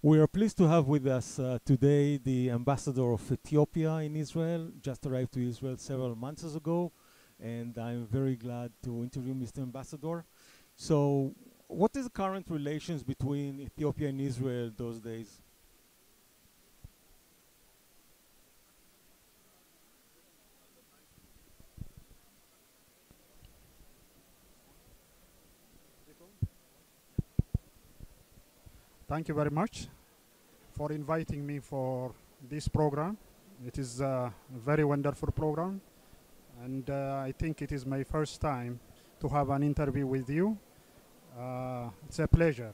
We are pleased to have with us today the ambassador of Ethiopia in Israel, just arrived to Israel several months ago, and I'm very glad to interview Mr. Ambassador. So, what is the current relations between Ethiopia and Israel those days? Thank you very much for inviting me for this program. It is a very wonderful program, and I think it is my first time to have an interview with you. It's a pleasure.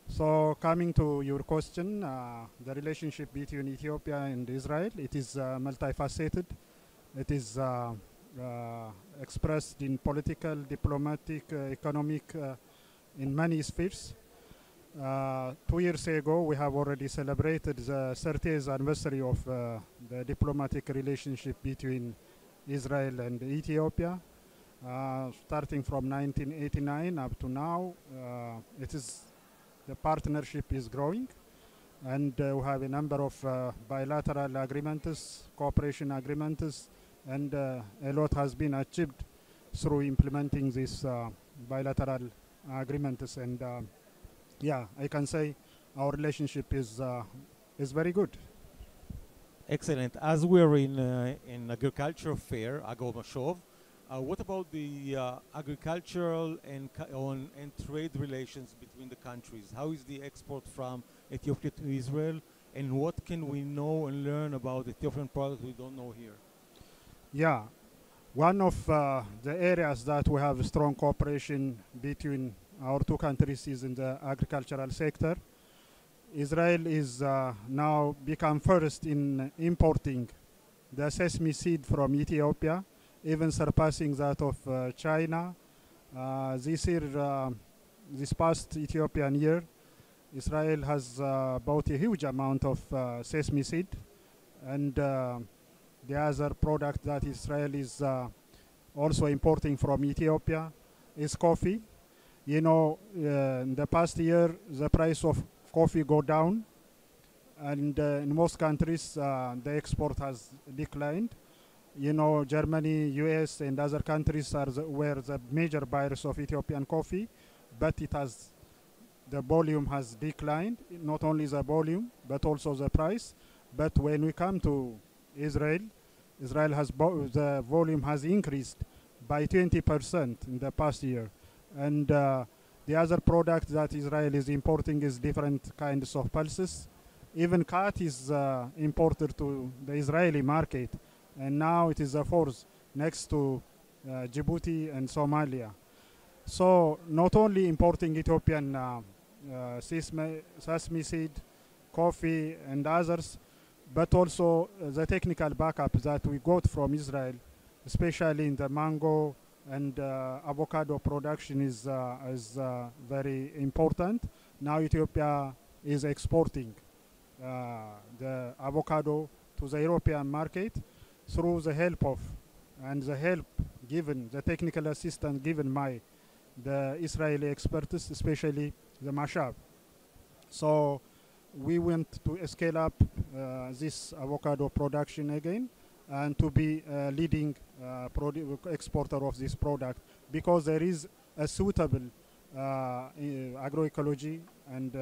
So coming to your question, the relationship between Ethiopia and Israel, it is multifaceted. It is expressed in political, diplomatic, economic, in many spheres. 2 years ago, we have already celebrated the 30th anniversary of the diplomatic relationship between Israel and Ethiopia. Starting from 1989 up to now, the partnership is growing, and we have a number of bilateral agreements, cooperation agreements, and a lot has been achieved through implementing these bilateral agreements. And yeah, I can say our relationship is very good. Excellent. As we're in an agriculture fair, Agro Mashov, what about the agricultural and trade relations between the countries? How is the export from Ethiopia to Israel, and what can we know and learn about Ethiopian products we don't know here? Yeah, one of the areas that we have strong cooperation between our two countries is in the agricultural sector. Israel is now become first in importing the sesame seed from Ethiopia, even surpassing that of China. This past Ethiopian year, Israel has bought a huge amount of sesame seed, and the other product that Israel is also importing from Ethiopia is coffee. You know, in the past year, the price of coffee go down, and in most countries, the export has declined. You know, Germany, US, and other countries were the major buyers of Ethiopian coffee, but the volume has declined. Not only the volume, but also the price. But when we come to Israel, the volume has increased by 20% in the past year. And the other product that Israel is importing is different kinds of pulses. Even cat is imported to the Israeli market, and now it is the fourth next to Djibouti and Somalia. So not only importing Ethiopian sesame seed, coffee, and others, but also the technical backup that we got from Israel, especially in the mango and avocado production is very important. Now Ethiopia is exporting the avocado to the European market through the help of, and the help given, the technical assistance given by the Israeli experts, especially the Mashov. So we want to scale up this avocado production again, and to be a leading exporter of this product, because there is a suitable agroecology and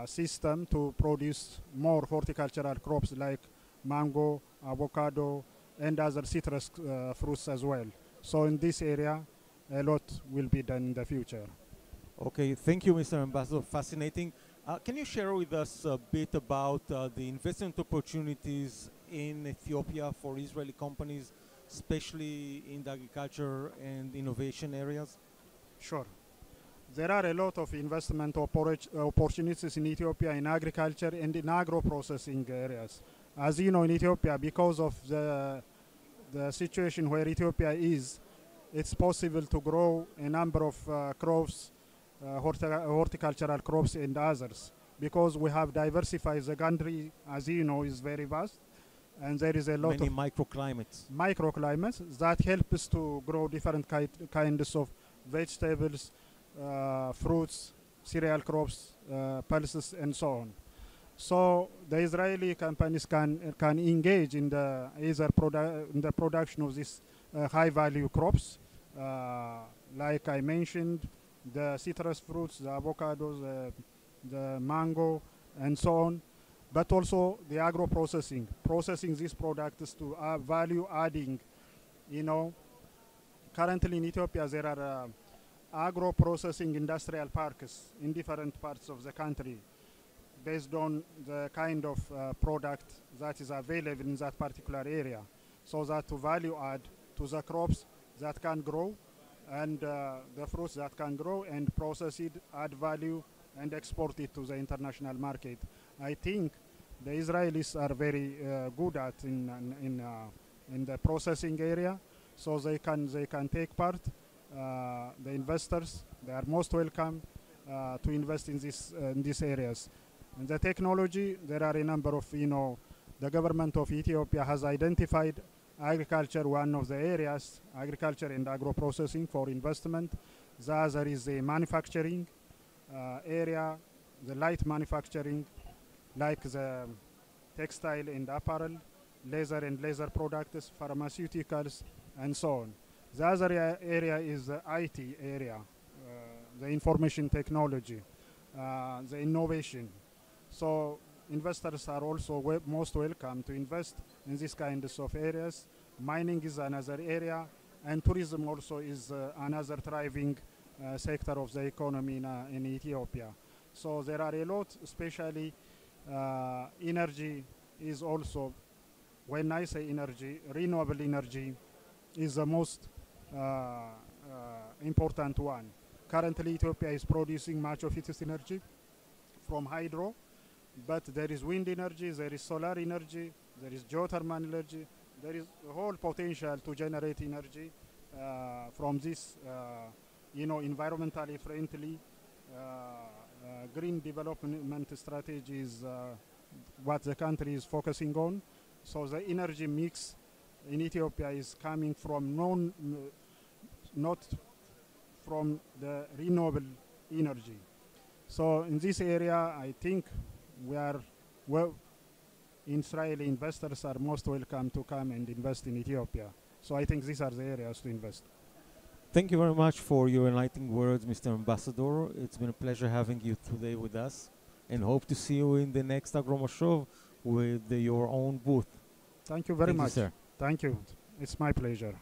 system to produce more horticultural crops like mango, avocado, and other citrus fruits as well. So in this area, a lot will be done in the future. Okay, thank you, Mr. Ambassador. Fascinating. Can you share with us a bit about the investment opportunities in Ethiopia for Israeli companies, especially in the agriculture and innovation areas? Sure. There are a lot of investment opportunities in Ethiopia in agriculture and in agro-processing areas. As you know, in Ethiopia, because of the situation where Ethiopia is, it's possible to grow a number of crops, horticultural crops and others, because we have diversified the country, as you know, is very vast, and there is a lot Many of microclimates that help us to grow different kinds of vegetables, fruits, cereal crops, pulses, and so on. So the Israeli companies can engage in the in the production of these high value crops, like I mentioned, the citrus fruits, the avocados, the mango, and so on, but also the agro processing these products to value adding. You know, currently in Ethiopia there are agro processing industrial parks in different parts of the country, based on the kind of product that is available in that particular area, so that to value add to the crops that can grow and the fruits that can grow and process it, add value, and export it to the international market. I think the Israelis are very good at in the processing area, so they can take part. The investors, they are most welcome to invest in these areas. And the technology, there are a number of, the government of Ethiopia has identified agriculture, one of the areas, agriculture and agro processing for investment. The other is the manufacturing area, the light manufacturing, like the textile and apparel, laser and laser products, pharmaceuticals, and so on. The other area is the IT area, the information technology, the innovation. So investors are also most welcome to invest in these kinds of areas. Mining is another area, and tourism also is another thriving sector of the economy in Ethiopia. So there are a lot, especially energy is also, when I say energy, renewable energy is the most important one. Currently, Ethiopia is producing much of its energy from hydro, but there is wind energy, there is solar energy, there is geothermal energy, there is a whole potential to generate energy from this, environmentally friendly green development strategies, what the country is focusing on. So the energy mix in Ethiopia is coming from not from the renewable energy. So in this area, I think Israeli investors are most welcome to come and invest in Ethiopia. So I think these are the areas to invest. Thank you very much for your enlightening words, Mr. Ambassador. It's been a pleasure having you today with us, and hope to see you in the next Agro Mashov with your own booth. Thank you very much. Thank you, sir. Thank you. It's my pleasure.